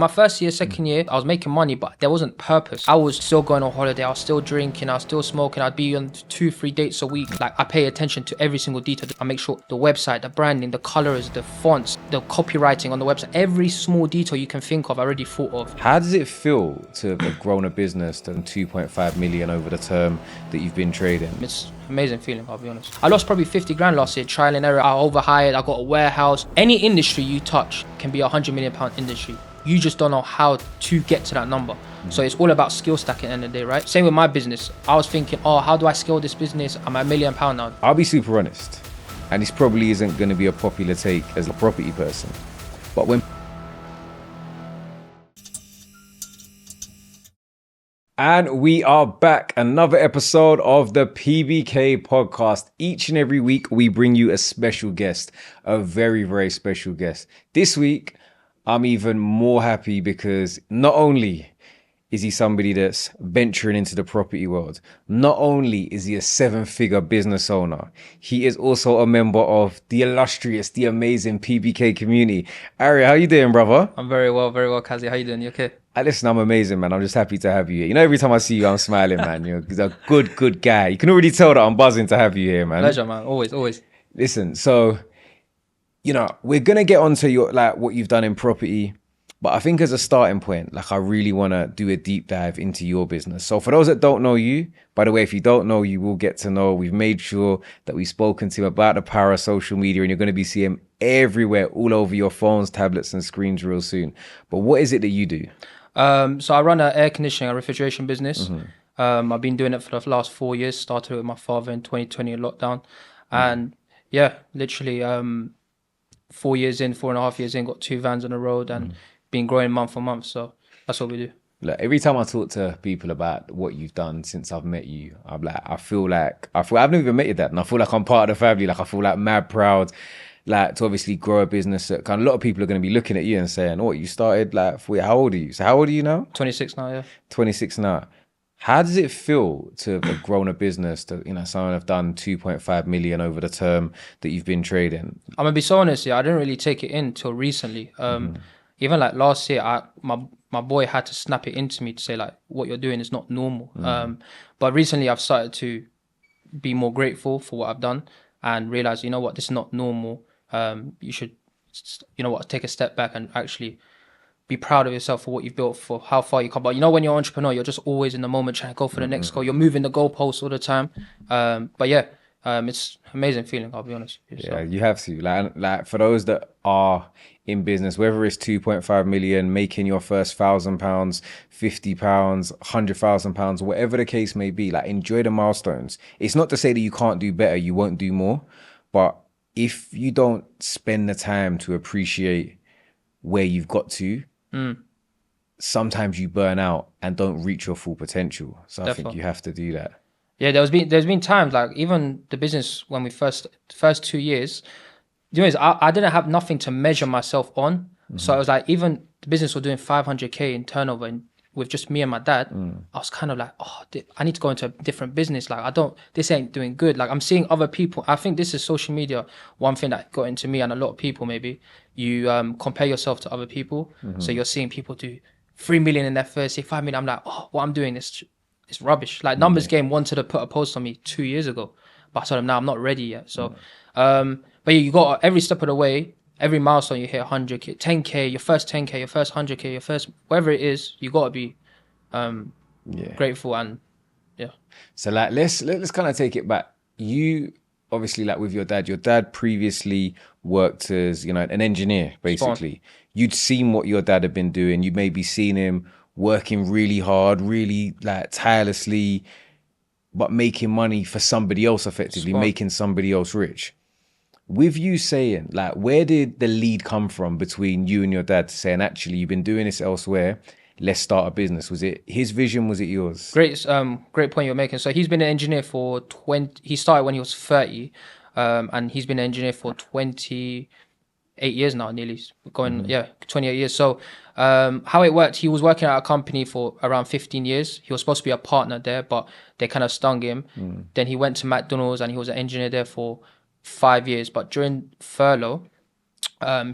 My first year, second year, I was making money, but there wasn't purpose. I was still going on holiday, I was still drinking, I was still smoking, I'd be on 2-3 dates a week. Like, I pay attention to every single detail. I make sure the website, the branding, the colors, the fonts, the copywriting on the website, every small detail you can think of, I already thought of. How does it feel to have grown a business to 2.5 million over the term that you've been trading? It's an amazing feeling, I'll be honest. I lost probably 50 grand last year, trial and error. I overhired, I got a warehouse. Any industry you touch can be a £100 million industry. You just don't know how to get to that number. So it's all about skill stacking at the end of the day, right? Same with my business. I was thinking, oh, how do I scale this business? I'm at £1 million now. I'll be super honest, and this probably isn't going to be a popular take as a property person, but when... And we are back, another episode of the PBK podcast. Each and every week, we bring you a special guest, a very, very special guest. This week, I'm even more happy because not only is he somebody that's venturing into the property world, not only is he a 7-figure business owner, he is also a member of the illustrious, the amazing PBK community. Aria, how you doing, brother? I'm very well, Kazy. How you doing? You okay? Listen, I'm amazing, man. I'm just happy to have you here. You know, every time I see you, I'm smiling, man. You're a good guy. You can already tell that I'm buzzing to have you here, man. Pleasure, man. Always. Listen, so... you know, we're going to get onto your what you've done in property, but I think as a starting point, I really want to do a deep dive into your business. So for those that don't know you, by the way, if you don't know, you will get to know. We've made sure that we've spoken to him about the power of social media, and you're going to be seeing him everywhere, all over your phones, tablets, and screens real soon. But what is it that you do? So I run an air conditioning and refrigeration business. I've been doing it for the last 4 years. Started with my father in 2020 in lockdown. And yeah, literally... 4 years in, 4.5 years in, got 2 vans on the road and been growing month on month. So that's what we do. Look, every time I talk to people about what you've done since I've met you, I feel I've never even met your dad, and I feel like I'm part of the family. I feel mad proud, to obviously grow a business that kind of, a lot of people are going to be looking at you and saying, "Oh, you started how old are you?" So how old are you now? 26 now, yeah. 26 now. How does it feel to have grown a business to, someone have done 2.5 million over the term that you've been trading? I'm gonna be so honest, yeah, I didn't really take it in till recently. Even last year, my boy had to snap it into me to say what you're doing is not normal. But recently I've started to be more grateful for what I've done and realize, you know what, this is not normal. You should, take a step back and actually be proud of yourself for what you've built, for how far you come. But when you're an entrepreneur, you're just always in the moment trying to go for the next goal. You're moving the goalposts all the time. But yeah, it's an amazing feeling, I'll be honest. Yeah, you have to. For those that are in business, whether it's 2.5 million, making your first £1,000, £50, £100,000, whatever the case may be, enjoy the milestones. It's not to say that you can't do better, you won't do more. But if you don't spend the time to appreciate where you've got to, sometimes you burn out and don't reach your full potential. So Definitely. I think you have to do that. Yeah, there's been times even the business when we first 2 years, I didn't have nothing to measure myself on. So it was even the business was doing 500k in turnover and with just me and my dad, I was kind of I need to go into a different business. This ain't doing good. I'm seeing other people. I think this is social media. One thing that got into me and a lot of people, maybe you compare yourself to other people. So you're seeing people do 3 million in their first year, 5 million. I'm what I'm doing is it's rubbish. Numbers Game wanted to put a post on me 2 years ago, but I told them, no, I'm not ready yet. So, but yeah, you got every step of the way, every milestone you hit 100k, 10k, your first 10k, your first 100k, your first whatever it is, you got to be grateful and yeah. So let's kind of take it back. You obviously with your dad previously worked as an engineer basically. You'd seen what your dad had been doing. You maybe seen him working really hard, really tirelessly, but making money for somebody else effectively, making somebody else rich. With you saying, where did the lead come from between you and your dad saying, actually, you've been doing this elsewhere, let's start a business? Was it his vision? Was it yours? Great point you're making. So he's been an engineer for he started when he was 30, and he's been an engineer for 28 years now, nearly going, 28 years. So how it worked, he was working at a company for around 15 years. He was supposed to be a partner there, but they kind of stung him. Then he went to McDonald's and he was an engineer there for 5 years. But during furlough,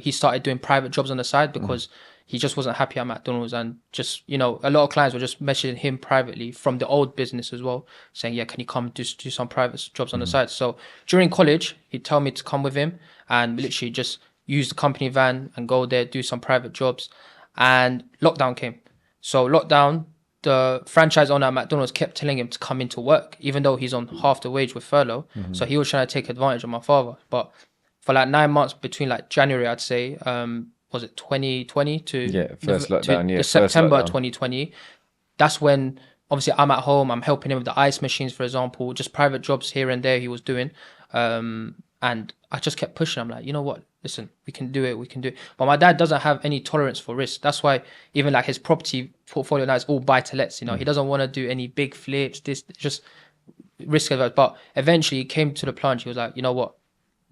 he started doing private jobs on the side because he just wasn't happy at McDonald's, and just, you know, a lot of clients were just messaging him privately from the old business as well, saying, yeah, can you come do some private jobs on the side? So during college, he'd tell me to come with him and literally just use the company van and go there, do some private jobs. And lockdown came. So lockdown, the franchise owner at McDonald's kept telling him to come into work, even though he's on half the wage with furlough. So he was trying to take advantage of my father. But for like 9 months between like January, I'd say, was it 2020 to first lockdown, to September 2020. That's when obviously I'm at home. I'm helping him with the ice machines, for example, just private jobs here and there he was doing. And I just kept pushing. I'm like, you know what? Listen, we can do it. We can do it. But my dad doesn't have any tolerance for risk. That's why even like his property portfolio now is all buy to lets. You know, he doesn't want to do any big flips. This just risk averse. But eventually, he came to the plunge. He was like, you know what?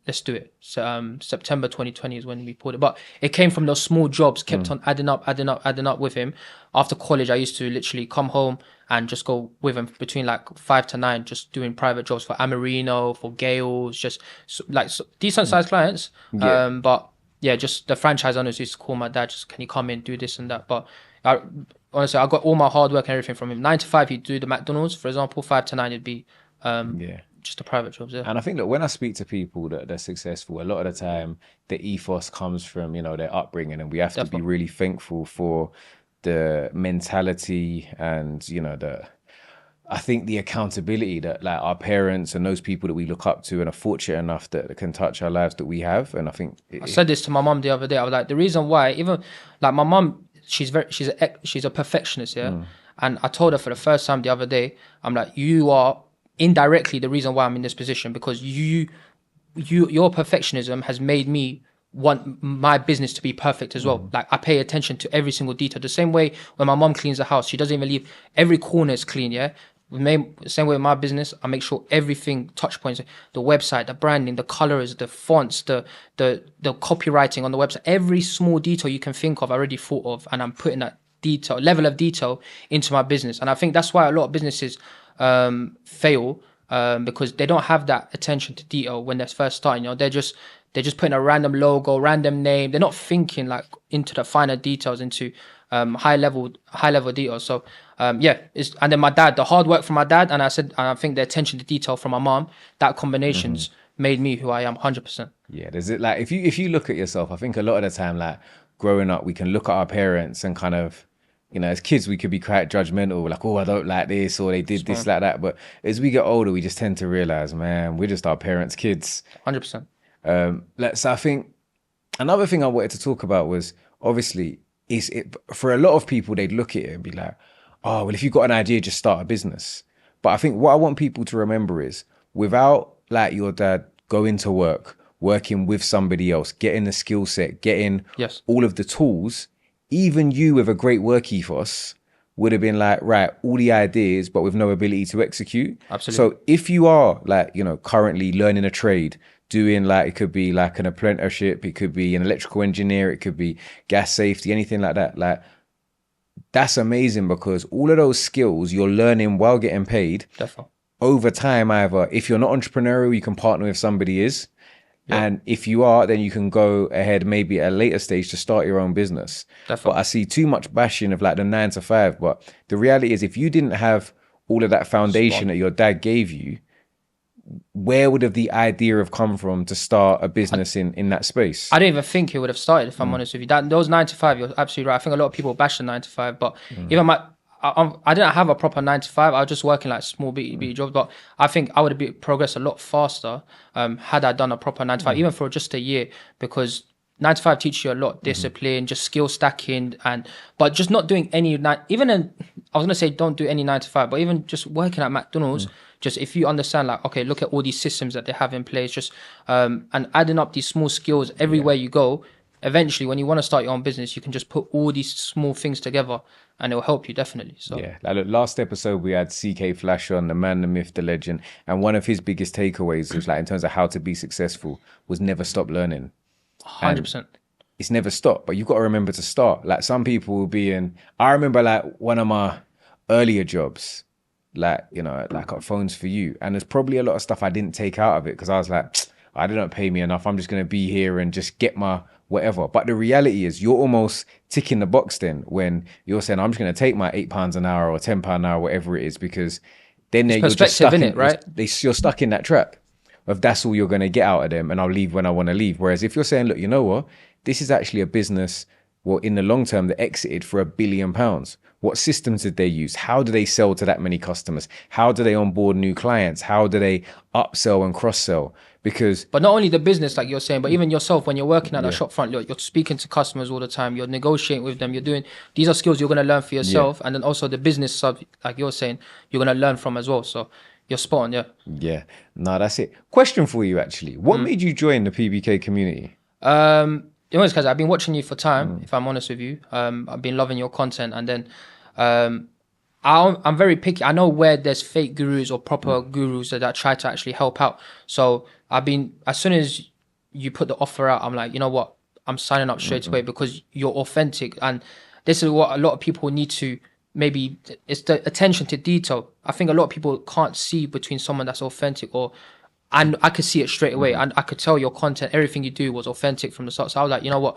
Let's do it. So September 2020 is when we pulled it. But it came from those small jobs, kept on adding up with him. After college, I used to literally come home and just go with him between like 5 to 9, just doing private jobs for Amarino, for Gales, just decent sized clients. But yeah, just the franchise owners used to call my dad, just, can you come in, do this and that. But honestly, I got all my hard work and everything from him. 9 to 5, he'd do the McDonald's, for example. 5 to 9, it'd be just the private jobs. Yeah. And I think that when I speak to people that they're successful, a lot of the time the ethos comes from, you know, their upbringing, and we have to be really thankful for the mentality and, you know, I think the accountability that like our parents and those people that we look up to and are fortunate enough that can touch our lives that we have. And I think I said this to my mum the other day. I was like, the reason why, even like my mum, she's a perfectionist, yeah. And I told her for the first time the other day, I'm like, you are indirectly the reason why I'm in this position, because your perfectionism has made me want my business to be perfect as well. Like I pay attention to every single detail. The same way when my mom cleans the house, she doesn't even leave every corner is clean. Yeah. Same way with my business, I make sure everything, touch points, the website, the branding, the colors, the fonts, the copywriting on the website, every small detail you can think of, I already thought of, and I'm putting that level of detail into my business. And I think that's why a lot of businesses fail, because they don't have that attention to detail when they're first starting. You know, they're just putting a random logo, random name. They're not thinking like into the finer details, into high level details. So and then my dad, the hard work from my dad, and I think the attention to detail from my mom, that combinations made me who I am 100%. Yeah, there's it. Like if you look at yourself, I think a lot of the time, like growing up, we can look at our parents and kind of, you know, as kids, we could be quite judgmental, like, oh, I don't like this, or they did this, like that. But as we get older, we just tend to realize, man, we're just our parents' kids. 100%. So I think another thing I wanted to talk about was, obviously, for a lot of people, they'd look at it and be like, oh, well, if you've got an idea, just start a business. But I think what I want people to remember is, without like your dad going to work, working with somebody else, getting the skill set, getting all of the tools, even you with a great work ethos would have been like, right, all the ideas, but with no ability to execute. Absolutely. So if you are like, you know, currently learning a trade, doing like, it could be like an apprenticeship, it could be an electrical engineer, it could be gas safety, anything like that. Like, that's amazing, because all of those skills you're learning while getting paid. Definitely. Over time, either if you're not entrepreneurial, you can partner with somebody is. And if you are, then you can go ahead maybe at a later stage to start your own business. Definitely. But I see too much bashing of like the 9 to 5. But the reality is, if you didn't have all of that foundation that your dad gave you, where would have the idea have come from to start a business in that space? I don't even think it would have started, if I'm honest with you. Those 9 to 5, you're absolutely right. I think a lot of people bash the 9 to 5, but even I didn't have a proper 9 to 5. I was just working like small bitty jobs, but I think I would have progressed a lot faster had I done a proper 9 to 5, even for just a year, because 9 to 5 teaches you a lot, discipline, just skill stacking, but just not doing any, I was gonna say don't do any 9 to 5, but even just working at McDonald's, just if you understand, like, okay, look at all these systems that they have in place, just and adding up these small skills everywhere you go. Eventually, when you want to start your own business, you can just put all these small things together, and it will help you definitely. So yeah, like look, last episode we had CK Flash on, the man, the myth, the legend, and one of his biggest takeaways was like, in terms of how to be successful, was never stop learning. 100%. It's never stopped, but you've got to remember to start. Like some people will be in. I remember like one of my earlier jobs, like, you know, like got phones for you, and there's probably a lot of stuff I didn't take out of it because I was like, I didn't pay me enough. I'm just gonna be here and just get my whatever. But the reality is you're almost ticking the box then when you're saying, I'm just going to take my £8 an hour or £10 an hour, whatever it is, because then you're just stuck in it, right? You're stuck in that trap of that's all you're going to get out of them, and I'll leave when I want to leave. Whereas if you're saying, look, you know what, this is actually a business, well, in the long term, they exited for £1 billion. What systems did they use? How do they sell to that many customers? How do they onboard new clients? How do they upsell and cross-sell? Because... But not only the business, like you're saying, but even yourself, when you're working at a shop front, you're speaking to customers all the time, you're negotiating with them, you're doing... These are skills you're going to learn for yourself. And then also the business side, like you're saying, you're going to learn from as well. So you're spot on, Yeah. No, that's it. Question for you, actually. What made you join the PBK community? You know, because I've been watching you for time, if I'm honest with you. I've been loving your content, and then I'm very picky. I know where there's fake gurus or proper gurus that try to actually help out. So I've been, as soon as you put the offer out, I'm like, you know what, I'm signing up straight away, because you're authentic. And this is what a lot of people need to, maybe it's the attention to detail. I think a lot of people can't see between someone that's authentic and I could see it straight away, and I could tell your content, everything you do was authentic from the start. So I was like, you know what,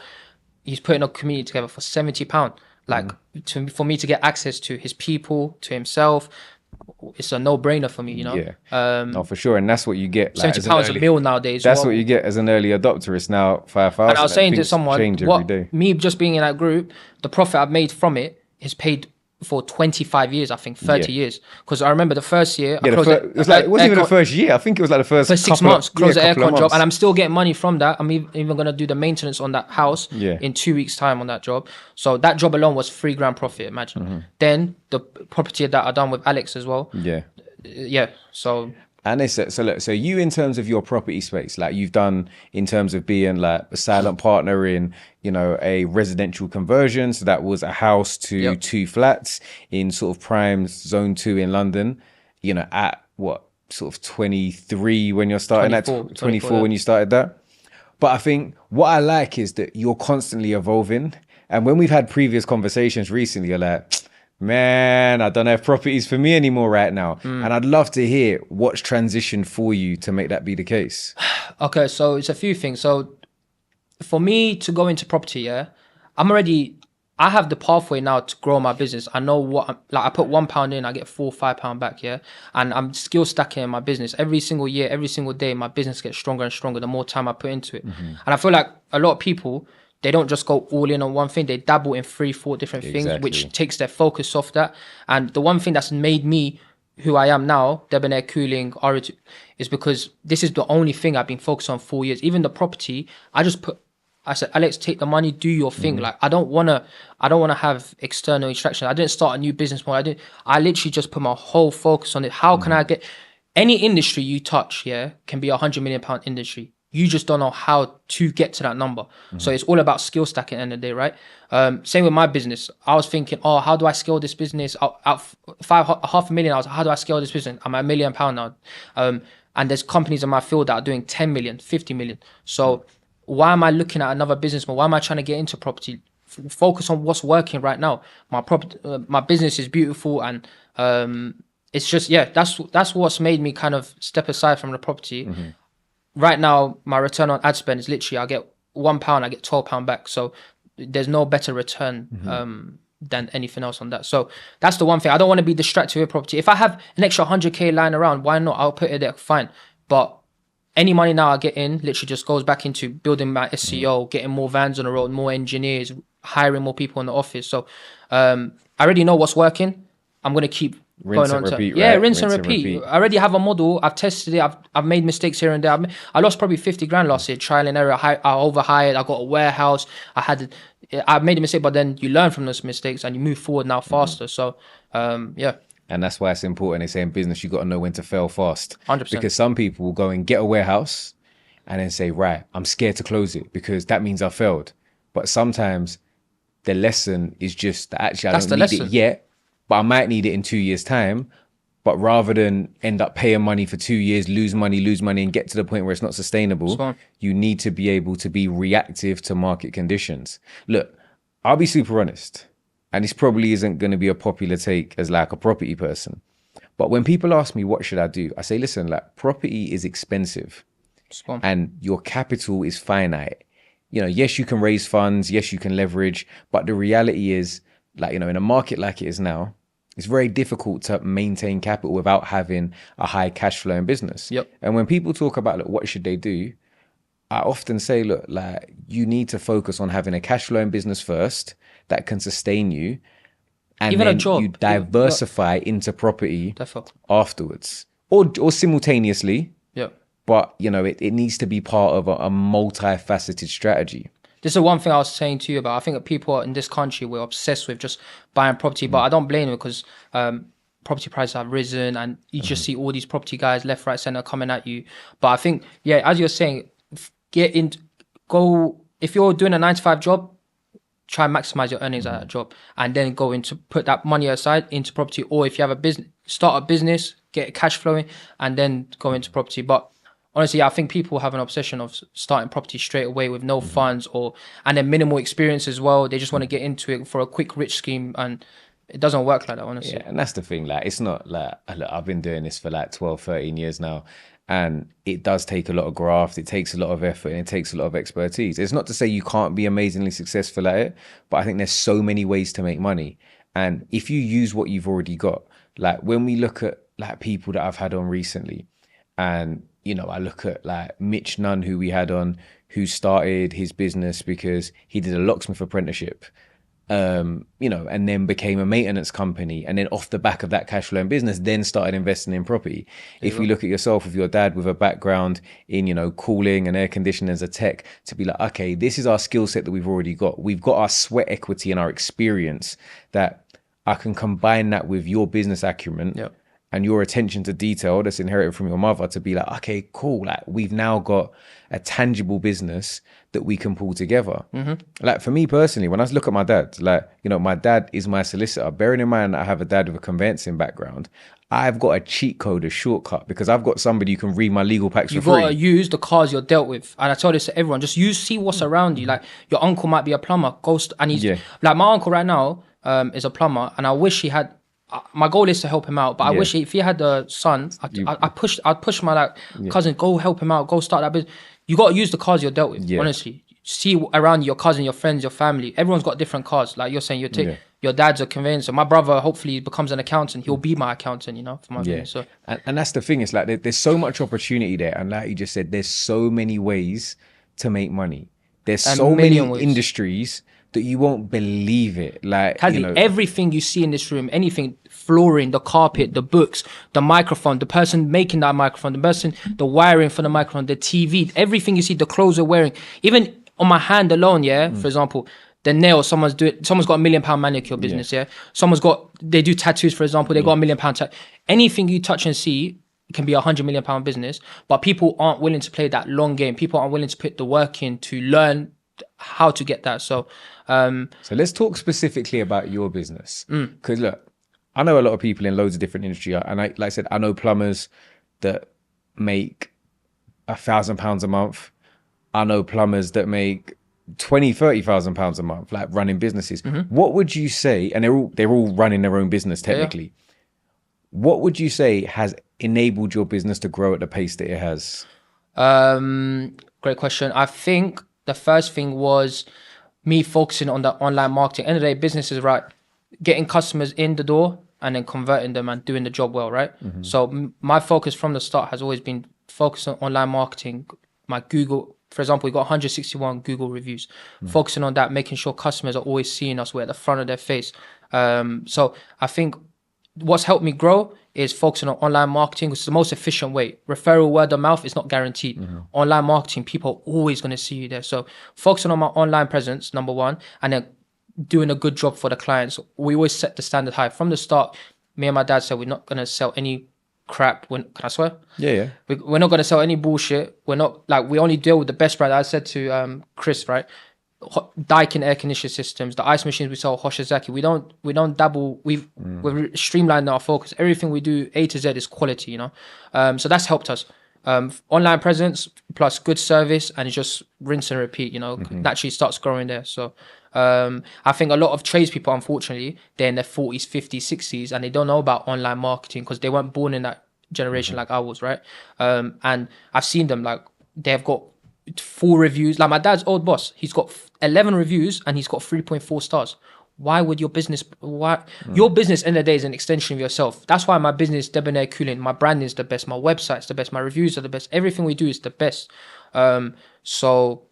he's putting a community together for £70. Like for me to get access to his people, to himself, it's a no-brainer for me, you know. No, for sure, and that's what you get. Like, £70 a meal nowadays. That's what you get as an early adopter. It's now 5,000. And I was saying to someone, what me just being in that group, the profit I've made from it is paid for 25 years, I think 30 years. Because I remember the first year, it wasn't even the first year. I think it was like the first 6 months. Close the aircon job, and I'm still getting money from that. I'm even gonna do the maintenance on that house in 2 weeks' time on that job. So that job alone was £3 profit. Imagine. Then the property that I done with Alex as well. So. And so you, in terms of your property space, like you've done in terms of being like a silent partner in, you know, a residential conversion. So that was a house to 2 flats in sort of prime zone 2 in London, you know, at what, sort of 23 when you're starting 24 when you started that. But I think what I like is that you're constantly evolving. And when we've had previous conversations recently, you're like, man, I don't have properties for me anymore right now. And I'd love to hear what's transitioned for you to make that be the case. Okay, so it's a few things. So for me to go into property, I have the pathway now to grow my business. I know what, I put £1 in, I get £4 or £5 back, and I'm skill stacking in my business. Every single year, every single day, my business gets stronger and stronger the more time I put into it. And I feel like a lot of people, they don't just go all in on one thing. They dabble in 3-4 different things, which takes their focus off that. And the one thing that's made me who I am now, Debonair Cooling, Aria Toupchi, is because this is the only thing I've been focused on 4 years. Even the property, I said, Alex, take the money, do your thing. Like, I don't wanna have external distractions. I didn't start a new business model. I literally just put my whole focus on it. How can I get any industry you touch? Can be £100 million industry. You just don't know how to get to that number. So it's all about skill stacking at the end of the day, right? Same with my business. I was thinking, how do I scale this business? At $500,000, I was like, how do I scale this business? I'm at £1 million now. And there's companies in my field that are doing 10 million, 50 million. So why am I looking at another business model? Why am I trying to get into property? Focus on what's working right now. My business is beautiful, and it's just, that's what's made me kind of step aside from the property. Right now, my return on ad spend is literally, I get £1, I get £12 back. So there's no better return than anything else on that. So that's the one thing. I don't want to be distracted with property. If I have an extra 100K lying around, why not? I'll put it there, fine. But any money now I get in literally just goes back into building my SEO, getting more vans on the road, more engineers, hiring more people in the office. So I already know what's working. I'm going to keep rinse and repeat. Rinse and repeat. I already have a model. I've tested it. I've made mistakes here and there. I lost probably 50 grand last year, trial and error. I overhired. I got a warehouse. I made a mistake, but then you learn from those mistakes and you move forward now faster. So, And that's why it's important. They say in business, you got to know when to fail fast. 100%. Because some people will go and get a warehouse and then say, right, I'm scared to close it because that means I failed. But sometimes the lesson is just that actually I don't need it yet, but I might need it in 2 years' time. But rather than end up paying money for 2 years, lose money, and get to the point where it's not sustainable, you need to be able to be reactive to market conditions. Look, I'll be super honest, and this probably isn't going to be a popular take as like a property person. But when people ask me, what should I do? I say, listen, like property is expensive and your capital is finite. yes, you can raise funds, yes, you can leverage, but the reality is, like, in a market like it is now, it's very difficult to maintain capital without having a high cash flow in business. Yep. And when people talk about, look, what should they do? I often say, look, like, you need to focus on having a cash flow in business first that can sustain you. And Even a then job. you diversify into property Definitely. afterwards. Or simultaneously. Yeah. But, it needs to be part of a multifaceted strategy. This is one thing I was saying to you about. I think that people in this country, we're obsessed with just buying property, but I don't blame them because property prices have risen and you just see all these property guys left, right, center coming at you. But I think, as you're saying, if you're doing a 9 to 5 job, try and maximize your earnings at that job and then go into put that money aside into property. Or if you have a business, start a business, get cash flowing and then go into property. But honestly, I think people have an obsession of starting property straight away with no funds and then minimal experience as well. They just want to get into it for a quick rich scheme, and it doesn't work like that, honestly. Yeah, and that's the thing. Like, it's not like, look, I've been doing this for like 12, 13 years now, and it does take a lot of graft. It takes a lot of effort and it takes a lot of expertise. It's not to say you can't be amazingly successful at it, but I think there's so many ways to make money. And if you use what you've already got, like when we look at like people that I've had on recently, and I look at like Mitch Nunn, who we had on, who started his business because he did a locksmith apprenticeship, and then became a maintenance company. And then off the back of that cash flow in business, then started investing in property. If we look at yourself with your dad with a background in, cooling and air conditioning as a tech, to be like, okay, this is our skill set that we've already got. We've got our sweat equity and our experience that I can combine that with your business acumen. Yep. And your attention to detail that's inherited from your mother to be like, okay, cool. Like, we've now got a tangible business that we can pull together. Like, for me personally, when I look at my dad, like, my dad is my solicitor. Bearing in mind that I have a dad with a conveyancing background, I've got a cheat code, a shortcut, because I've got somebody who can read my legal packs for free. You've got to use the cards you're dealt with. And I tell this to everyone, just see what's around you. Like, your uncle might be a plumber, and he's like, my uncle right now is a plumber, and I wish he had. My goal is to help him out, but I wish if he had a son, I'd push my cousin, go help him out, go start that business. You got to use the cards you're dealt with, honestly. See around you, your cousin, your friends, your family. Everyone's got different cards. Like you're saying, your dad's a conveyancer. My brother hopefully becomes an accountant. He'll be my accountant, for my business. So. And that's the thing. It's like there's so much opportunity there. And like you just said, there's so many ways to make money. There's so many industries that you won't believe it. Like, Kazy, everything you see in this room, anything, flooring, the carpet, the books, the microphone, the person making that microphone, the wiring for the microphone, the TV, everything you see, the clothes we're wearing, even on my hand alone, for example, the nails, someone's got £1 million manicure business, they do tattoos, for example, they got £1 million anything you touch and see can be £100 million business, but people aren't willing to play that long game. People aren't willing to put the work in to learn how to get that. So let's talk specifically about your business, because look, I know a lot of people in loads of different industries, and like I said, I know plumbers that make £1,000 a month. I know plumbers that make £20,000-30,000 a month, like running businesses. What would you say? And they're all running their own business technically. What would you say has enabled your business to grow at the pace that it has? Great question. I think the first thing was me focusing on the online marketing. End of the day, business is right. Getting customers in the door and then converting them and doing the job well, right? So my focus from the start has always been focused on online marketing. My Google, for example, we got 161 Google reviews. Focusing on that, making sure customers are always seeing us. We're at the front of their face. So I think what's helped me grow is focusing on online marketing, which is the most efficient way. Referral, word of mouth is not guaranteed. Online marketing, people are always going to see you there. So focusing on my online presence, number one, and then doing a good job for the clients. We always set the standard high. From the start, me and my dad said we're not going to sell any crap. Can I swear? Yeah. We're not going to sell any bullshit. We're not, we only deal with the best brand. I said to Chris, right? Daikin air conditioning systems, the ice machines we sell, Hoshizaki. We don't dabble. We've streamlined our focus. Everything we do, A to Z, is quality. So that's helped us. Online presence plus good service, and it's just rinse and repeat. Naturally starts growing there. So I think a lot of tradespeople, unfortunately, they're in their 40s, 50s, 60s, and they don't know about online marketing because they weren't born in that generation like I was, right? And I've seen them they've got full reviews. Like my dad's old boss, he's got 11 reviews and he's got 3.4 stars. Why would your business, your business end of the day is an extension of yourself. That's why my business, Debonair Cooling, my brand is the best, my website's the best, my reviews are the best, everything we do is the best. So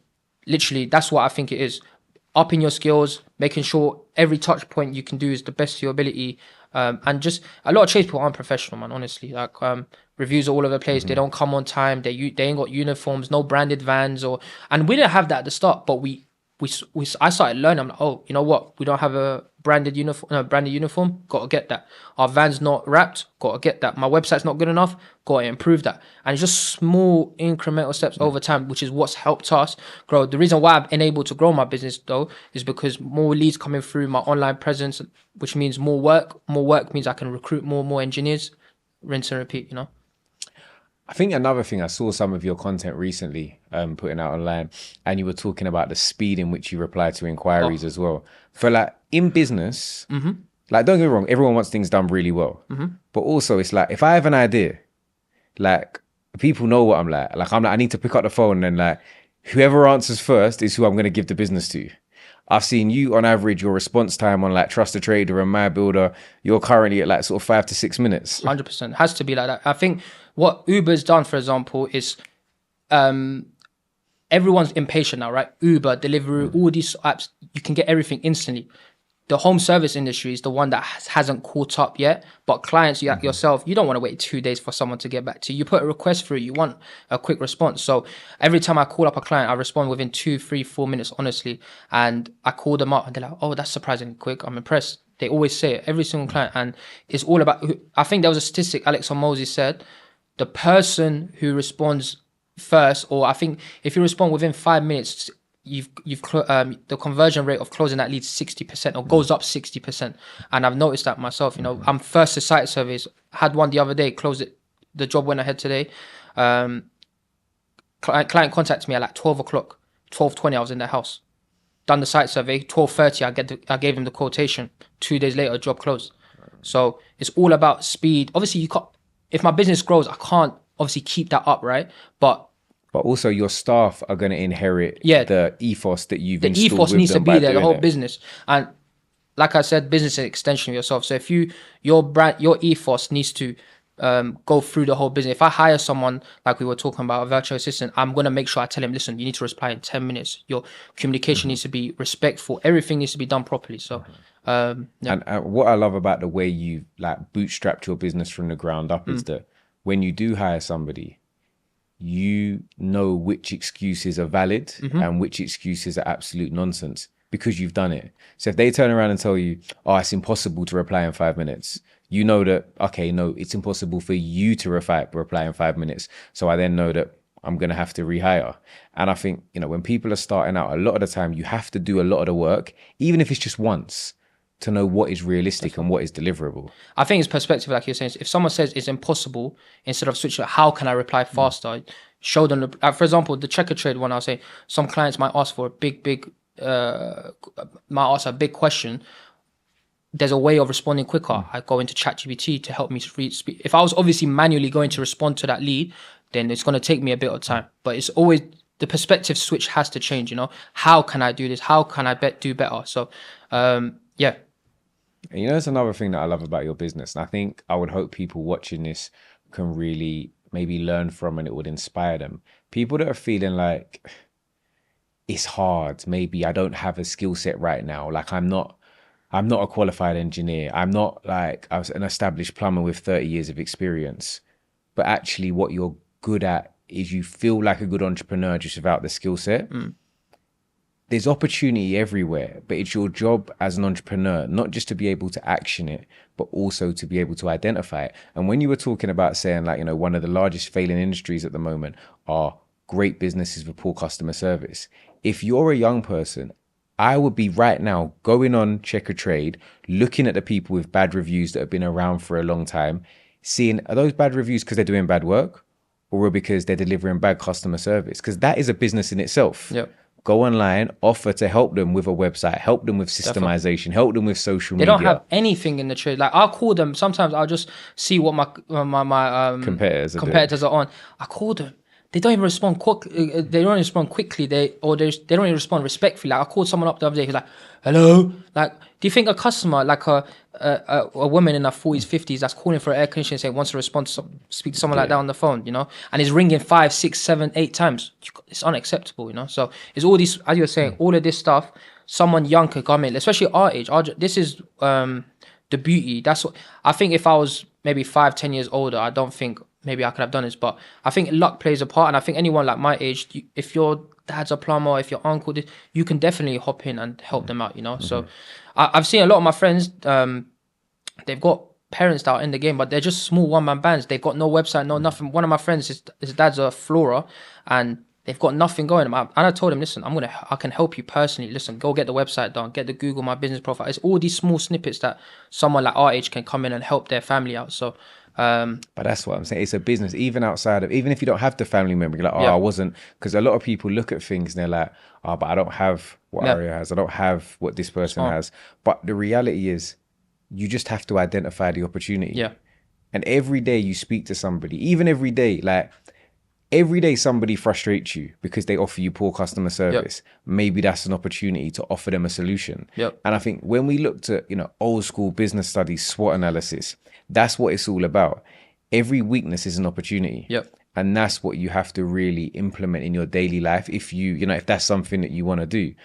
literally that's what I think it is. Upping your skills, making sure every touch point you can do is the best to your ability. And just a lot of trades people aren't professional, man, honestly. Like reviews are all over the place. They don't come on time. They ain't got uniforms, no branded vans and we didn't have that at the start, but I started learning. I'm like, oh, you know what? We don't have a branded uniform. Got to get that. Our van's not wrapped. Got to get that. My website's not good enough. Got to improve that. And it's just small incremental steps over time, which is what's helped us grow. The reason why I've been able to grow my business though is because more leads coming through my online presence, which means more work. More work means I can recruit more engineers. Rinse and repeat, you know. I think another thing, I saw some of your content recently putting out online, and you were talking about the speed in which you reply to inquiries as well. For like in business, like don't get me wrong, everyone wants things done really well. But also it's like, if I have an idea, like people know what I'm like. Like I need to pick up the phone and like whoever answers first is who I'm going to give the business to. I've seen you on average, your response time on like Trust a Trader and My Builder, you're currently at like sort of 5 to 6 minutes. 100%. Has to be like that. I think what Uber's done, for example, is everyone's impatient now, right? Uber, Deliveroo, all these apps, you can get everything instantly. The home service industry is the one that hasn't caught up yet. But clients, you yourself, you don't want to wait 2 days for someone to get back to you. You put a request through, you want a quick response. So every time I call up a client, I respond within 2, 3, 4 minutes, honestly. And I call them up and they're like, oh, that's surprisingly quick. I'm impressed. They always say it, every single client. And it's all about, I think there was a statistic Alex Hormozi said, the person who responds first, or I think if you respond within 5 minutes, the conversion rate of closing that lead 60% or goes up 60%. And I've noticed that myself. You know, I'm first to site surveys. Had one the other day, closed it. The job went ahead today. Client contacted me at like 12 o'clock, 12:20. I was in their house. Done the site survey. 12:30. I gave him the quotation. 2 days later, job closed. So it's all about speed. Obviously, you can't. If my business grows, I can't obviously keep that up, right? But also your staff are going to inherit the ethos that you've installed. The ethos needs to be there, the whole business. And like I said, business is an extension of yourself. So if your ethos needs to go through the whole business. If I hire someone, like we were talking about, a virtual assistant, I'm going to make sure I tell him, listen, you need to reply in 10 minutes. Your communication needs to be respectful. Everything needs to be done properly. So, And what I love about the way you like bootstrapped your business from the ground up is that when you do hire somebody, you know which excuses are valid and which excuses are absolute nonsense because you've done it. So if they turn around and tell you, oh, it's impossible to reply in 5 minutes, you know that, okay, no, it's impossible for you to reply in 5 minutes. So I then know that I'm going to have to rehire. And I think, you know, when people are starting out, a lot of the time you have to do a lot of the work, even if it's just once, to know what is realistic and what is deliverable. I think it's perspective, like you're saying. If someone says it's impossible, instead of switching, how can I reply faster? Show them, for example, the checker trade one, I'll say some clients might ask for a big question. There's a way of responding quicker. I go into ChatGPT to help me read speed. If I was obviously manually going to respond to that lead, then it's going to take me a bit of time. But it's always, the perspective switch has to change, you know? How can I do this? How can I do better? So, yeah. And you know, there's another thing that I love about your business. And I think I would hope people watching this can really maybe learn from, and it would inspire them. People that are feeling like it's hard. Maybe I don't have a skill set right now. Like I'm not a qualified engineer. I'm not like I was an established plumber with 30 years of experience. But actually what you're good at is you feel like a good entrepreneur just without the skill set. There's opportunity everywhere, but it's your job as an entrepreneur, not just to be able to action it, but also to be able to identify it. And when you were talking about saying like, you know, one of the largest failing industries at the moment are great businesses with poor customer service. If you're a young person, I would be right now going on Checker Trade, looking at the people with bad reviews that have been around for a long time, seeing are those bad reviews because they're doing bad work or because they're delivering bad customer service? Because that is a business in itself. Yep. Go online, offer to help them with a website, help them with systemization, help them with social media. They don't have anything in the trade. Like I'll call them. Sometimes I'll just see what my competitors are on. I call them. they don't even respond quick. They don't respond quickly. They don't even respond respectfully. Like I called someone up the other day. He's like, "Hello." Like, do you think a customer, like a woman in her 40s, 50s, that's calling for air conditioning, saying wants to respond to speak to someone like that on the phone, you know, and is ringing 5, 6, 7, 8 times? It's unacceptable, you know. So it's all these, as you were saying, all of this stuff. Someone young could come in, especially our age. This is the beauty. That's what I think. If I was maybe 5, 10 years older, I don't think maybe I could have done this, but I think luck plays a part. And I think anyone like my age, if your dad's a plumber, if your uncle did, you can definitely hop in and help them out, you know. So I've seen a lot of my friends, they've got parents that are in the game, but they're just small one-man bands. They've got no website, no nothing. One of my friends, his dad's a floorer, and they've got nothing going. And I told him, listen, I can help you personally. Listen, go get the website done, get the Google My Business profile. It's all these small snippets that someone like our age can come in and help their family out. So, but that's what I'm saying. It's a business, even outside of, even if you don't have the family member, you're like, I wasn't, because a lot of people look at things and they're like, but I don't have what Aria has. I don't have what this person has. But the reality is, you just have to identify the opportunity. Yeah. And every day you speak to somebody, even every day, like, every day somebody frustrates you because they offer you poor customer service. Maybe that's an opportunity to offer them a solution. And I think when we looked at, you know, old school business studies, SWOT analysis, that's what it's all about. Every weakness is an opportunity. And that's what you have to really implement in your daily life if if that's something that you want to do.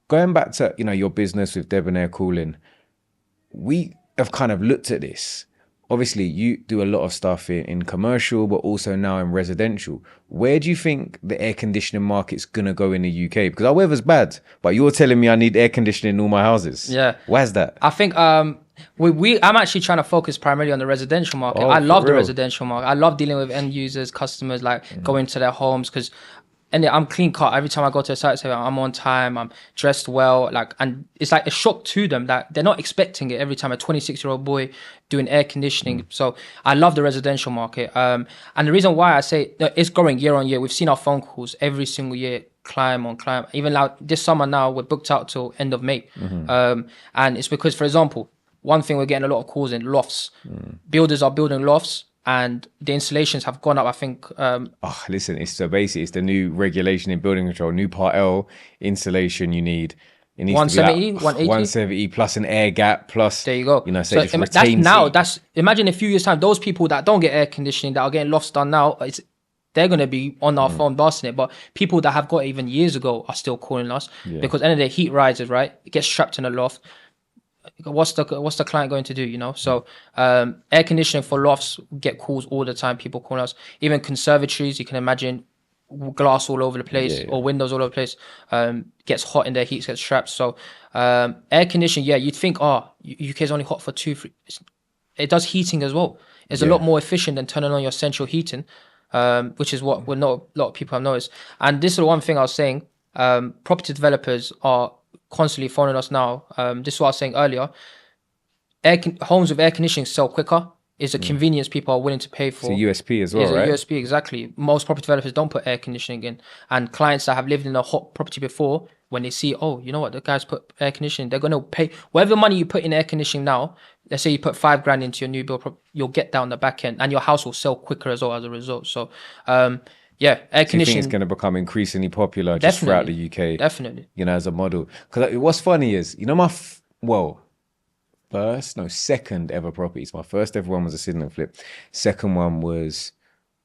Going back to, you know, your business with Debonair Cooling, we have kind of looked at this. Obviously, you do a lot of stuff in commercial, but also now in residential. Where do you think the air conditioning market's going to go in the UK? Because our weather's bad, but you're telling me I need air conditioning in all my houses. Why is that? I think I'm actually trying to focus primarily on the residential market. I love the residential market. I love dealing with end users, customers, like going to their homes, because I'm clean cut. Every time I go to a site, I'm on time, I'm dressed well, and it's like a shock to them that they're not expecting it every time. A 26-year-old boy doing air conditioning. So I love the residential market. And the reason why I say it's growing year on year, we've seen our phone calls every single year climb. Even like this summer now, we're booked out till end of May. And it's because, for example, one thing we're getting a lot of calls in lofts. Builders are building lofts, and the installations have gone up, I think. Listen, it's the new regulation in building control, new Part L installation you need. It needs 170, to be like 180? 170 plus an air gap plus. There you go. You know, so imagine a few years time, those people that don't get air conditioning, that are getting lofts done now, they're going to be on our phone blasting it. But people that have got it even years ago are still calling us because end of the day, heat rises, right? It gets trapped in a loft. What's the client going to do, you know? So air conditioning for lofts, get calls all the time, people calling us. Even conservatories, you can imagine, glass all over the place or windows all over the place, gets hot in their heat, gets trapped. So air conditioning, you'd think, UK is only hot for 2-3. It does heating as well. It's a lot more efficient than turning on your central heating, which is what a lot of people have noticed. And this is the one thing I was saying, property developers are constantly phoning us now. This is what I was saying earlier. Homes with air conditioning sell quicker. It's a convenience people are willing to pay for. It's a USP as well, right? It's a USP, exactly. Most property developers don't put air conditioning in. And clients that have lived in a hot property before, when they see, you know what, the guys put air conditioning, they're going to pay whatever money you put in air conditioning now. Let's say you put $5,000 into your new build, you'll get down the back end, and your house will sell quicker as well as a result. So, air conditioning. You think it's going to become increasingly popular just throughout the UK? Definitely. You know, as a model. Because what's funny is, you know, second ever properties. My first ever one was a Sydney flip. Second one was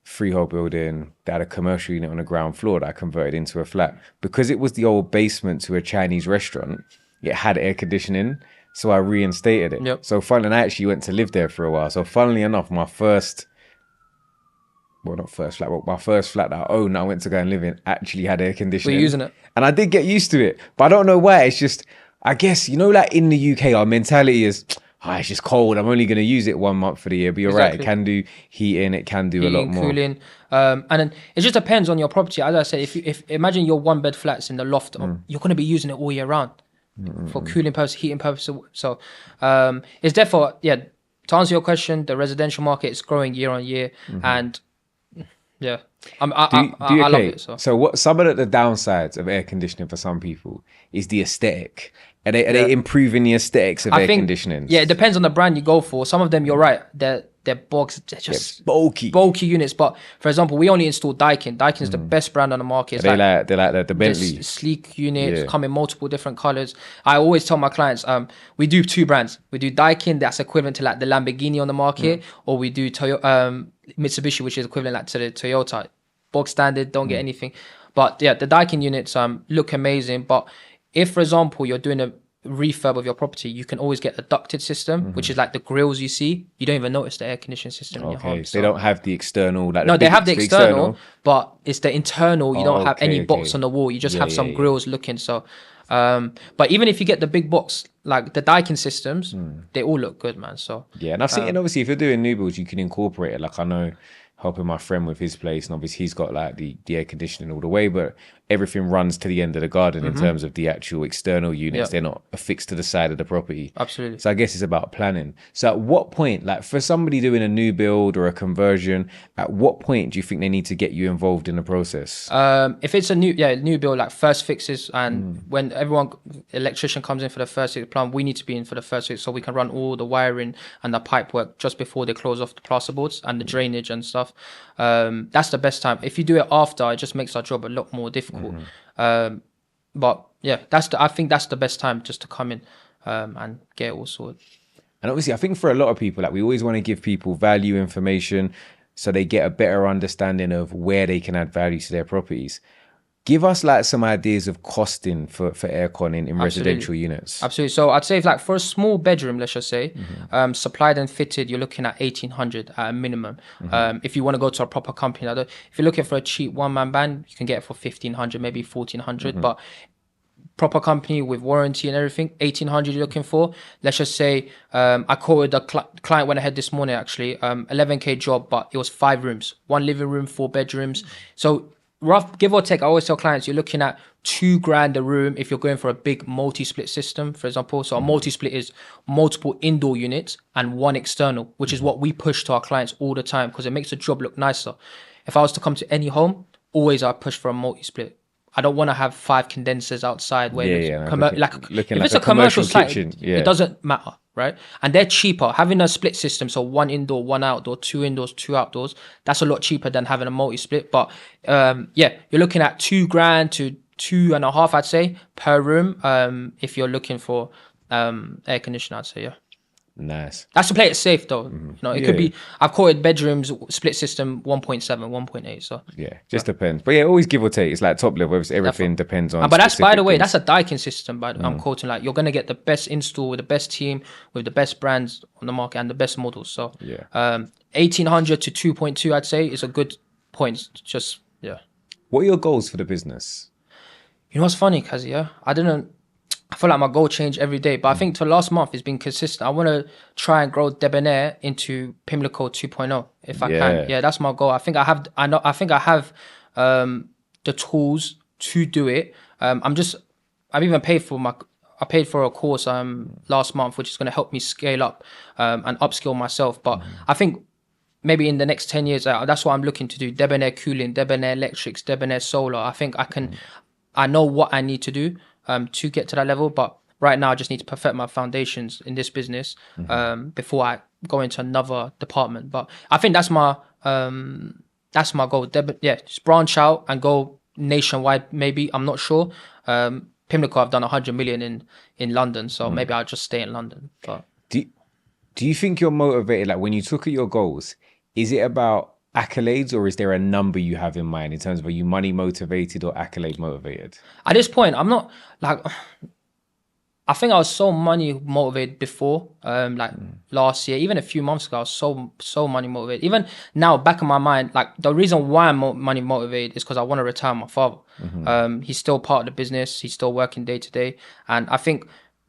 freehold building that had a commercial unit on the ground floor that I converted into a flat. Because it was the old basement to a Chinese restaurant, it had air conditioning. So I reinstated it. So funnily, I actually went to live there for a while. So funnily enough, my first flat that I owned, I went to go and live in, actually had air conditioning. We're using it. And I did get used to it. But I don't know why. It's just, I guess, you know, like in the UK, our mentality is, it's just cold. I'm only going to use it 1 month for the year. But you're right. It can do heating. It can do a lot more. Cooling. And then it just depends on your property. As I said, if imagine your 1-bed flats in the loft, you're going to be using it all year round for cooling purposes, heating purposes. So it's therefore, to answer your question, the residential market is growing year on year. And I love it. So what some of the downsides of air conditioning for some people is the aesthetic. Are they improving the aesthetics of air conditioning? Yeah, it depends on the brand you go for. Some of them, you're right, they're boxed, they're just bulky units. But for example, we only install Daikin. Daikin is the best brand on the market. It's they like the Bentley sleek units, come in multiple different colors. I always tell my clients, we do 2 brands. We do Daikin, that's equivalent to like the Lamborghini on the market, or we do Mitsubishi, which is equivalent like to the Toyota. Bog standard, don't get anything. But yeah, the Daikin units look amazing. But if, for example, you're doing a refurb of your property, you can always get a ducted system, which is like the grills you see. You don't even notice the air conditioning system in your home. So they don't have the external. Like no, they have the external, but it's the internal. You don't have any box on the wall. You just have some grills looking. So, but even if you get the big box, like the Daikin systems, they all look good, man. So yeah, and I've seen, and obviously if you're doing new builds, you can incorporate it. Like I know, helping my friend with his place, and obviously he's got like the air conditioning all the way, but everything runs to the end of the garden in terms of the actual external units. They're not affixed to the side of the property. Absolutely. So I guess it's about planning. So at what point, like for somebody doing a new build or a conversion, at what point do you think they need to get you involved in the process? If it's a new build, like first fixes, and when electrician comes in for the first fix plan, we need to be in for the first fix so we can run all the wiring and the pipe work just before they close off the plasterboards and the drainage and stuff. That's the best time. If you do it after, it just makes our job a lot more difficult. But yeah, I think that's the best time just to come in and get it all sorted. And obviously, I think for a lot of people, like we always want to give people value information so they get a better understanding of where they can add value to their properties. Give us like some ideas of costing for aircon in residential units. Absolutely. So I'd say if like for a small bedroom, let's just say, supplied and fitted, you're looking at 1,800 at a minimum. If you want to go to a proper company, if you're looking for a cheap one-man band, you can get it for 1,500, maybe 1,400. But proper company with warranty and everything, 1,800 you're looking for. Let's just say I quoted the client went ahead this morning actually, 11K job, but it was 5 rooms, 1 living room, 4 bedrooms. So rough, give or take, I always tell clients you're looking at $2,000 a room if you're going for a big multi-split system, for example. So a multi-split is multiple indoor units and 1 external, which is what we push to our clients all the time because it makes the job look nicer. If I was to come to any home, always I push for a multi-split. I don't want to have 5 condensers outside where if it's a commercial site, it doesn't matter, right? And they're cheaper. Having a split system, so 1 indoor, 1 outdoor, 2 indoors, 2 outdoors, that's a lot cheaper than having a multi-split. But you're looking at $2,000 to 2.5, I'd say, per room. If you're looking for air conditioning, I'd say, yeah. Nice. That's to play it safe though. You know, it could be, I've quoted bedrooms, split system 1.7, 1.8. So just depends. But yeah, always give or take. It's like top level. Everything depends on. But that's, by the way, that's a Daikin system. But I'm quoting like you're gonna get the best install with the best team, with the best brands on the market and the best models. So 1,800 to 2.2, I'd say, is a good point. What are your goals for the business? You know what's funny, Kazy? I feel like my goal change every day, but I think for last month it's been consistent. I want to try and grow Debonair into Pimlico 2.0 if I can. Yeah, that's my goal. I think I have the tools to do it. I've even paid for a course last month, which is going to help me scale up and upskill myself. But I think maybe in the next 10 years, that's what I'm looking to do. Debonair Cooling, Debonair Electrics, Debonair Solar. I think I know what I need to do to get to that level, but right now I just need to perfect my foundations in this business before I go into another department. But I think that's my goal. Just branch out and go nationwide. Maybe, I'm not sure. Pimlico, I've done 100 million in London, so maybe I'll just stay in London. But do you think you're motivated? Like when you look at your goals, is it about accolades, or is there a number you have in mind in terms of, are you money motivated or accolade motivated? At this point, I'm not like, I think I was so money motivated before, last year, even a few months ago, I was so money motivated. Even now, back in my mind, like the reason why I'm money motivated is because I want to retire my father. He's still part of the business. He's still working day to day. And I think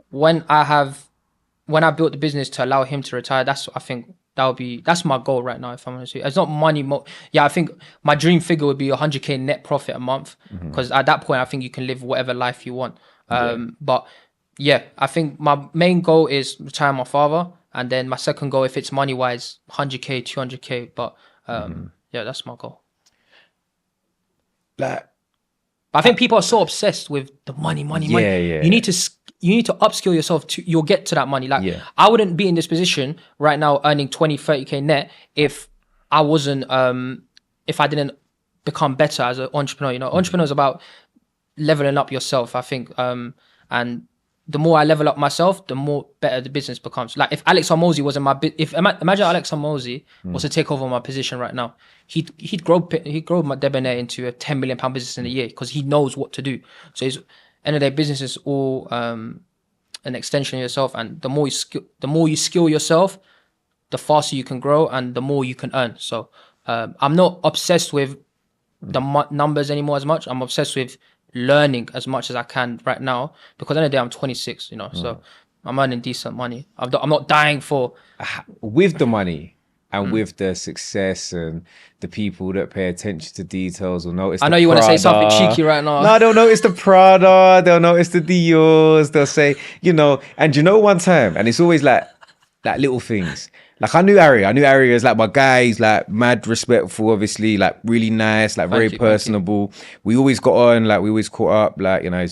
when I built the business to allow him to retire, that's my goal right now, if I'm honest with you. It's not money. I think my dream figure would be 100K net profit a month, because at that point, I think you can live whatever life you want. But yeah, I think my main goal is retire my father, and then my second goal, if it's money wise, 100K, 200K. But that's my goal. I think people are so obsessed with the money. Yeah. You need to you need to upskill yourself you'll get to that money. Like Yeah. I wouldn't be in this position right now earning 20, 30K net if I wasn't, if I didn't become better as an entrepreneur. You know, entrepreneur is about leveling up yourself, I think. And the more I level up myself, the more better the business becomes. Like if Alex Hormozy was in my, imagine Alex Hormozy was to take over my position right now, he'd grow my Debonair into a £10 million business in a year because he knows what to do. So his end of the day, business is all an extension of yourself, and the more you skill yourself, the faster you can grow and the more you can earn. So I'm not obsessed with the numbers anymore as much. I'm obsessed with learning as much as I can right now, because at the end of the day I'm 26, you know, so I'm earning decent money. I'm not dying for with the money and with the success and the people that pay attention to details will notice. I know you want to say something cheeky right now. No, they'll notice the Prada, they'll notice the Dior's, they'll say, you know, and you know, one time, and it's always like little things. Like I knew Aria is like my guy. He's like mad respectful, obviously, like really nice, like very personable. We always got on, like we always caught up, like, you know,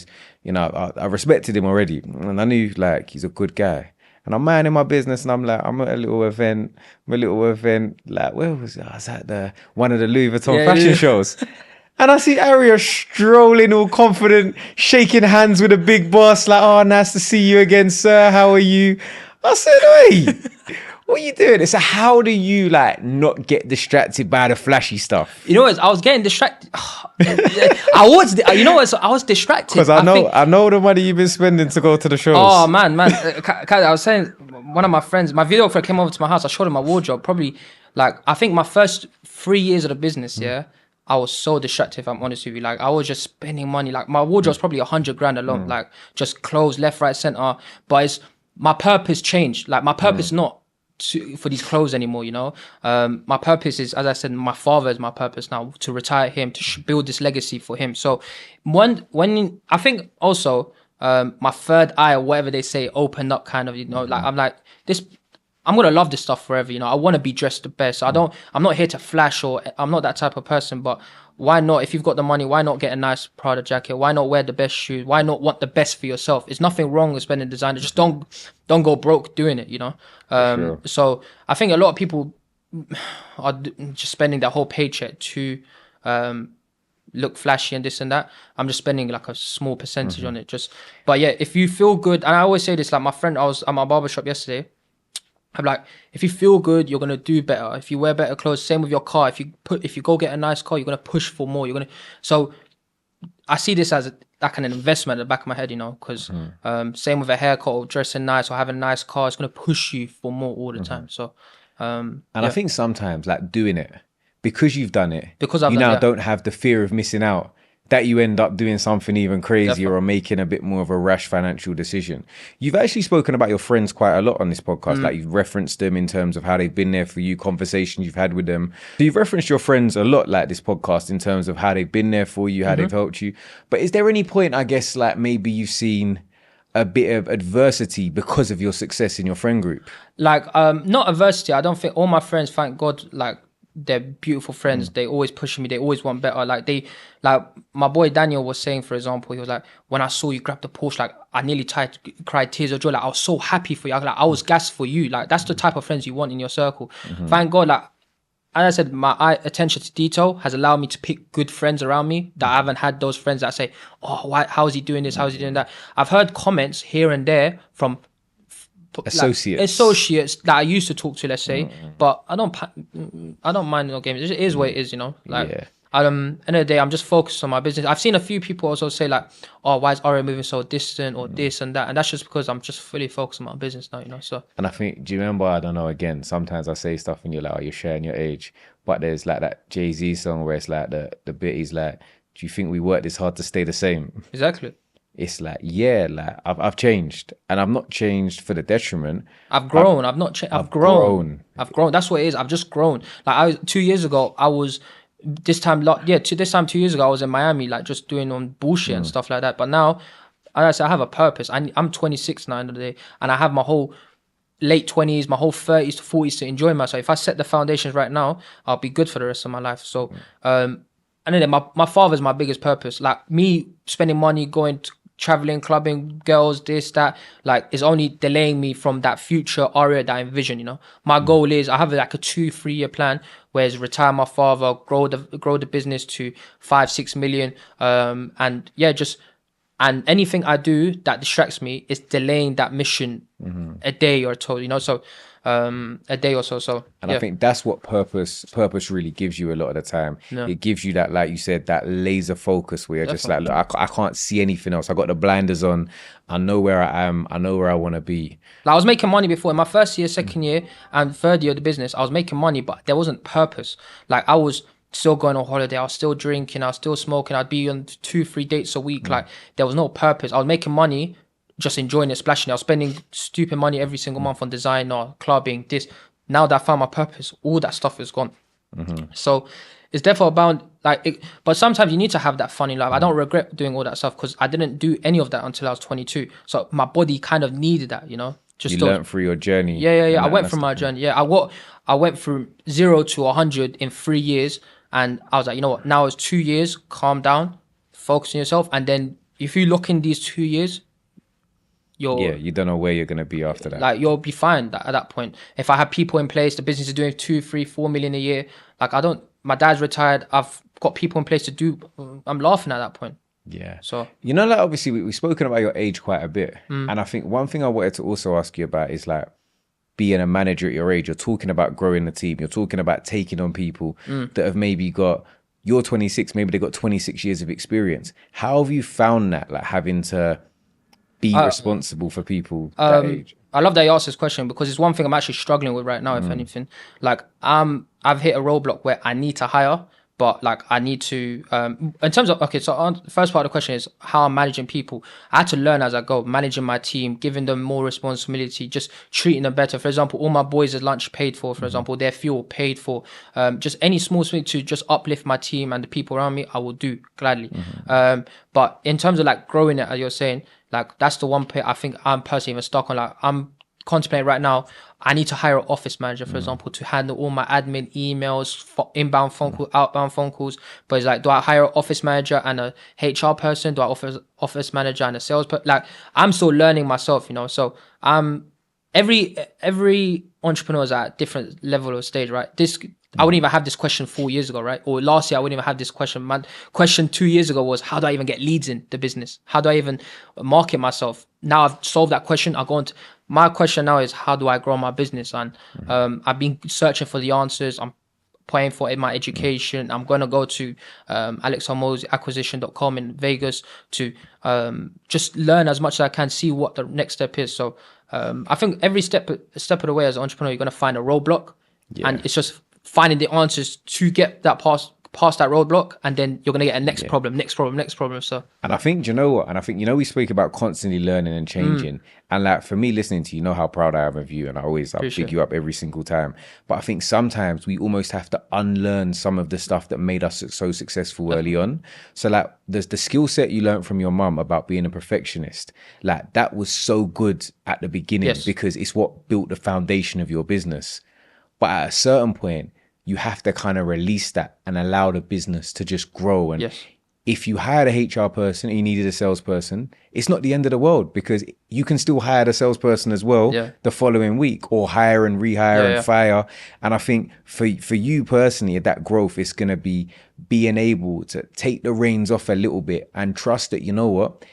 I respected him already. And I knew like he's a good guy. And I'm minding my business and I'm like, I'm at a little event, like, where was it? I was at one of the Louis Vuitton fashion shows. And I see Aria strolling all confident, shaking hands with a big boss, like, oh, nice to see you again, sir. How are you? I said, hey, what are you doing? So how do you like not get distracted by the flashy stuff? You know what? I was getting distracted. I was distracted. Because I know the money you've been spending to go to the shows. Oh man. I was saying, one of my friends, my videographer came over to my house. I showed him my wardrobe. Probably like, I think my first 3 years of the business, I was so distracted, if I'm honest with you. Like I was just spending money. Like my wardrobe's probably 100 grand alone. Like just clothes left, right, center. But my purpose changed. Like my purpose not for these clothes anymore, you know. My purpose is, as I said, my father is my purpose now, to retire him, to build this legacy for him. So when I think also my third eye, or whatever they say, opened up, kind of, you know. Like I'm like, this, I'm gonna love this stuff forever, you know. I want to be dressed the best. So I'm not here to flash, or I'm not that type of person. But why not? If you've got the money, why not get a nice Prada jacket? Why not wear the best shoes? Why not want the best for yourself? There's nothing wrong with spending designer. Just don't go broke doing it, you know. Sure. So I think a lot of people are just spending their whole paycheck to look flashy and this and that. I'm just spending like a small percentage on it. But yeah, if you feel good, and I always say this, like my friend, I was at my barbershop yesterday. I'm like, if you feel good, you're gonna do better. If you wear better clothes, same with your car. If you go get a nice car, you're gonna push for more. So I see this as like an investment at the back of my head, you know, because same with a haircut or dressing nice or having a nice car, it's gonna push you for more all the time. So I think sometimes like doing it because you've done it, because you now don't have the fear of missing out, that you end up doing something even crazier or making a bit more of a rash financial decision. You've actually spoken about your friends quite a lot on this podcast. Like you've referenced them in terms of how they've been there for you, conversations you've had with them. So you've referenced your friends a lot, like this podcast, in terms of how they've been there for you, how they've helped you. But is there any point, I guess, like maybe you've seen a bit of adversity because of your success in your friend group? Like, not adversity. I don't think all my friends, thank God, like, they're beautiful friends. They always pushing me. They always want better. Like my boy Daniel was saying, for example, he was like, when I saw you grab the Porsche, like I nearly cried tears of joy. Like I was so happy for you. I was gassed for you. Like that's the type of friends you want in your circle. Thank God, like as I said, my attention to detail has allowed me to pick good friends around me, that I haven't had those friends that say, oh, how is he doing this? How is he doing that? I've heard comments here and there from associates that I used to talk to, let's say, but I don't mind no games. It is what it is, you know. Like, end of the day, I'm just focused on my business. I've seen a few people also say like, "Oh, why is Aria moving so distant?" or this and that, and that's just because I'm just fully focused on my business now, you know. So, and I think, do you remember? I don't know. Again, sometimes I say stuff and you're like, "Oh, you're sharing your age," but there's like that Jay-Z song where it's like the bit is like, "Do you think we work this hard to stay the same?" Exactly. It's like, yeah, like I've changed, and I've not changed for the detriment. I've grown. I've grown. That's what it is. I've just grown. Like 2 years ago, I was this time 2 years ago, I was in Miami, like just doing on bullshit and stuff like that. But now, as I said, I have a purpose. I'm 26 now, end of the day, and I have my whole late 20s, my whole 30s to 40s to enjoy myself. If I set the foundations right now, I'll be good for the rest of my life. So, and then my father's my biggest purpose. Like me spending money, going to traveling, clubbing, girls, this, that, like, is only delaying me from that future Aria that I envision, you know. My goal is, I have like a 2-3 year plan, whereas retire my father, grow the business to 5-6 million, and yeah, and anything I do that distracts me is delaying that mission a day or two, you know. So a day or so. So and I think that's what purpose really gives you a lot of the time. It gives you that, like you said, that laser focus where you're just like, look, I can't see anything else. I got the blinders on. I know where I am. I know where I want to be. Like, I was making money before in my first year, second year, and third year of the business. I was making money, but there wasn't purpose. Like, I was still going on holiday, I was still drinking, I was still smoking, I'd be on 2-3 dates a week. Like, there was no purpose. I was making money, just enjoying it, splashing it. I was spending stupid money every single month on design or clubbing, this. Now that I found my purpose, all that stuff is gone. So it's therefore about, like, but sometimes you need to have that funny life. I don't regret doing all that stuff because I didn't do any of that until I was 22. So my body kind of needed that, you know. Just you learned through your journey. Yeah. I went through my journey. Yeah, I went from 0 to 100 in 3 years. And I was like, you know what? Now it's 2 years. Calm down, focus on yourself, and then if you look in these 2 years, you don't know where you're gonna be after that. Like, you'll be fine at that point. If I have people in place, the business is doing 2, 3, 4 million a year. Like, my dad's retired. I've got people in place to do. I'm laughing at that point. Yeah. So, you know, like, obviously we've spoken about your age quite a bit, and I think one thing I wanted to also ask you about is, like, being a manager at your age. You're talking about growing the team. You're talking about taking on people that have maybe got, you're 26, maybe they got 26 years of experience. How have you found that, like, having to be responsible for people that age? I love that you asked this question because it's one thing I'm actually struggling with right now, if anything. Like, I've hit a roadblock where I need to hire, but, like, I need to, in terms of, okay, so the first part of the question is how I'm managing people. I had to learn as I go, managing my team, giving them more responsibility, just treating them better. For example, all my boys' lunch paid for example, their fuel paid for. Just any small thing to just uplift my team and the people around me, I will do gladly. But in terms of, like, growing it, as you're saying, like, that's the one bit I think I'm personally even stuck on. Like, I'm contemplating right now, I need to hire an office manager, for example, to handle all my admin emails, inbound phone calls, outbound phone calls. But it's like, do I hire an office manager and a HR person? Do I offer office manager and a sales person? Like, I'm still learning myself, you know. So every entrepreneur is at a different level or stage, right? I wouldn't even have this question 4 years ago, right? Or last year, I wouldn't even have this question. My question 2 years ago was, how do I even get leads in the business? How do I even market myself? Now I've solved that question. My question now is, how do I grow my business? And I've been searching for the answers. I'm paying for my education. I'm going to go to alexhormozziacquisition.com in Vegas to just learn as much as I can, see what the next step is. So I think every step of the way as an entrepreneur, you're going to find a roadblock. And it's just finding the answers to get that past that roadblock, and then you're going to get a next problem. So, and I think, do you know what? And I think, you know, we speak about constantly learning and changing. And, like, for me, listening to you, know how proud I am of you, and I pick you up every single time. But I think sometimes we almost have to unlearn some of the stuff that made us so successful early on. So, like, there's the skill set you learned from your mum about being a perfectionist. Like, that was so good at the beginning because it's what built the foundation of your business. But at a certain point, you have to kind of release that and allow the business to just grow. And if you hired a HR person and you needed a salesperson, it's not the end of the world, because you can still hire the salesperson as well the following week, or hire and rehire and fire. And I think for you personally, that growth is going to be being able to take the reins off a little bit and trust that, you know what,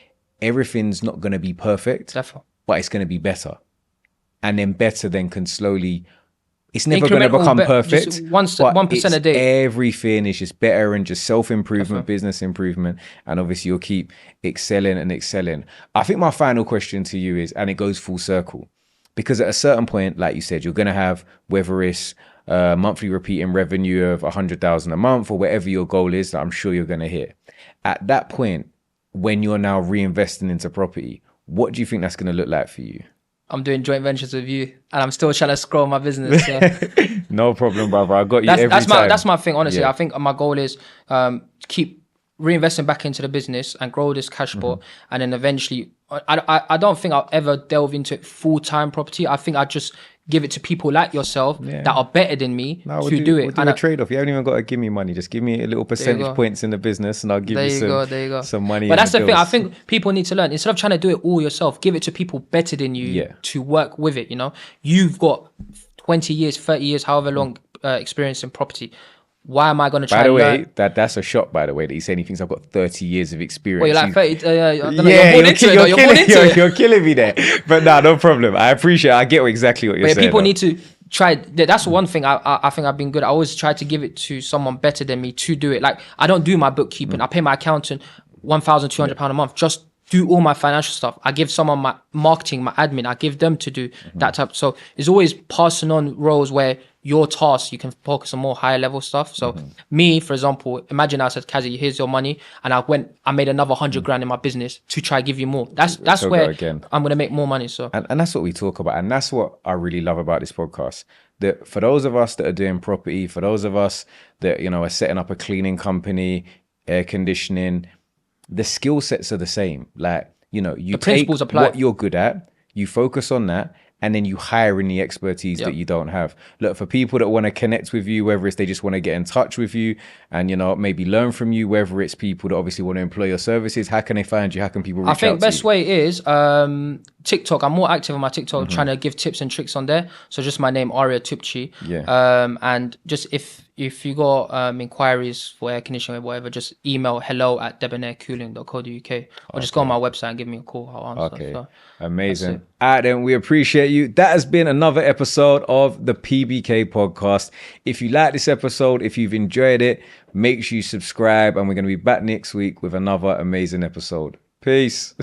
everything's not going to be perfect, but it's going to be better. And then better then can slowly... It's never going to become perfect. 1% a day. Everything is just better and just self-improvement, business improvement. And obviously you'll keep excelling and excelling. I think my final question to you is, and it goes full circle, because at a certain point, like you said, you're going to have, whether it's monthly repeating revenue of 100,000 a month or whatever your goal is, that I'm sure you're going to hit. At that point, when you're now reinvesting into property, what do you think that's going to look like for you? I'm doing joint ventures with you, and I'm still trying to scroll my business. So. No problem, brother. I got you every time. That's my thing, honestly. I think my goal is to keep reinvesting back into the business and grow this cash pool, and then eventually, I don't think I'll ever delve into full-time property. I think I just give it to people like yourself that are better than me to do it. We'll do a trade-off. You haven't even got to give me money. Just give me a little percentage points in the business and I'll give you some money. But that's the thing. I think people need to learn. Instead of trying to do it all yourself, give it to people better than you to work with it, you know? You've got 20 years, 30 years, however long experience in property. Why am I going to try? By the way, that's a shot. By the way, that you say he thinks I've got 30 years of experience. Well, you're like 30. You're killing me there. But no problem. I appreciate it. I get exactly what you're saying. People need to try. That's one thing I think I've been good. I always try to give it to someone better than me to do it. Like, I don't do my bookkeeping. I pay my accountant £1,200 a month. Just do all my financial stuff. I give someone my marketing, my admin. I give them to do that type. So it's always passing on roles where your tasks, you can focus on more higher level stuff. So me, for example, imagine I said, Kazy, here's your money. And I made another 100 grand in my business to try give you more. That's where I'm going to make more money. So and that's what we talk about. And that's what I really love about this podcast. That for those of us that are doing property, for those of us that, you know, are setting up a cleaning company, air conditioning, the skill sets are the same. Like, you know, you take what you're good at, you focus on that, and then you hire in the expertise that you don't have. Look, for people that want to connect with you, whether it's they just want to get in touch with you and, you know, maybe learn from you, whether it's people that obviously want to employ your services, how can they find you? How can people reach out to you? I think best way is TikTok. I'm more active on my TikTok, trying to give tips and tricks on there. So just my name, Aria Toupchi. And just if you got inquiries for air conditioning or whatever, just email hello@debonaircooling.co.uk or just go on my website and give me a call. I'll answer. Okay, so amazing. All right, then, we appreciate you. That has been another episode of the PBK podcast. If you like this episode, if you've enjoyed it, make sure you subscribe, and we're going to be back next week with another amazing episode. Peace.